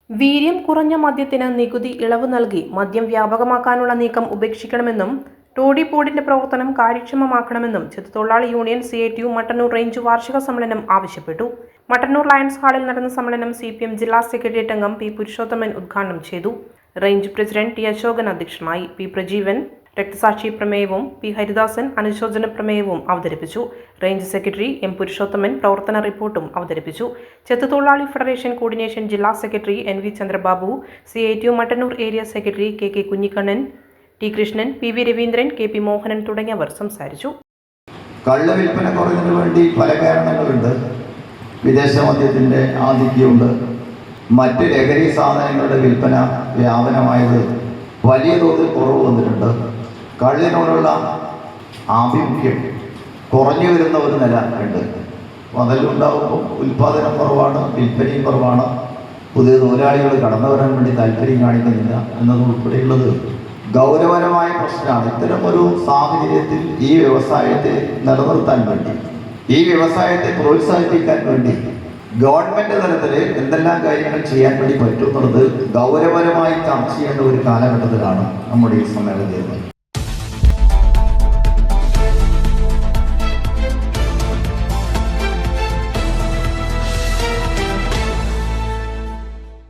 വീര്യം കുറഞ്ഞ മദ്യത്തിന് നികുതി ഇളവ് നൽകി മദ്യം വ്യാപകമാക്കാനുള്ള നീക്കം ഉപേക്ഷിക്കണമെന്നും ടോഡി ബോർഡിന്റെ പ്രവർത്തനം കാര്യക്ഷമമാക്കണമെന്നും ചെത്തുതൊഴിലാളി യൂണിയൻ CITU മട്ടന്നൂർ റേഞ്ച് വാർഷിക സമ്മേളനം ആവശ്യപ്പെട്ടു. മട്ടന്നൂർ ലയൺസ് ഹാളിൽ നടന്ന സമ്മേളനം CPM ജില്ലാ സെക്രട്ടേറിയറ്റ് അംഗം P. പുരുഷോത്തമൻ ഉദ്ഘാടനം ചെയ്തു. Range president T. അശോകൻ അധ്യക്ഷനായി. P. പ്രജീവൻ രക്തസാക്ഷി പ്രമേയവും P. ഹരിദാസൻ അനുശോചന പ്രമേയവും അവതരിപ്പിച്ചു. Range secretary M. പുരുഷോത്തമൻ പ്രവർത്തന റിപ്പോർട്ടും അവതരിപ്പിച്ചു. ചെത്തുതൊഴിലാളി ഫെഡറേഷൻ കോർഡിനേഷൻ ജില്ലാ secretary NV Chandrababu, CITU Mattannur area secretary KK Kunhikannan, T. Krishnan, PV Raveendran, KP Mohanan തുടങ്ങിയവർ സംസാരിച്ചു. കള്ളവിൽപ്പന കുറഞ്ഞതിനു വേണ്ടി പല കാരണങ്ങളുണ്ട്. വിദേശ മദ്യത്തിൻ്റെ ആധിക്യമുണ്ട്. മറ്റ് ലഹരി സാധനങ്ങളുടെ വിൽപ്പന വ്യാപനമായത് വലിയ തോതിൽ കുറവ് വന്നിട്ടുണ്ട്. കള്ളിനോടുള്ള ആഭിമുഖ്യം കുറഞ്ഞു വരുന്ന ഒരു നില ഉണ്ട്. മുതലുണ്ടാകുമ്പോൾ ഉൽപ്പാദനം കുറവാണ്, വിൽപ്പനയും കുറവാണ്. പുതിയ തൊഴിലാളികൾ കടന്നു വരാൻ വേണ്ടി താല്പര്യം കാണിക്കുന്നില്ല എന്നതുൾപ്പെടെയുള്ളത് ഗൗരവകരമായ പ്രശ്നമാണ്. ഇത്തരം ഒരു സാഹചര്യത്തിൽ ഈ വ്യവസായത്തെ നിലനിർത്താൻ വേണ്ടി, ഈ വ്യവസായത്തെ പ്രോത്സാഹിപ്പിക്കാൻ വേണ്ടി ഗവൺമെന്റ് തലത്തിൽ എന്തെല്ലാം കാര്യങ്ങൾ ചെയ്യാൻ വേണ്ടി പറ്റും എന്നുള്ളത് ഗൗരവകരമായി ചർച്ച ചെയ്യേണ്ട ഒരു കാലഘട്ടത്തിലാണ് നമ്മുടെ ഈ സമ്മേളനം.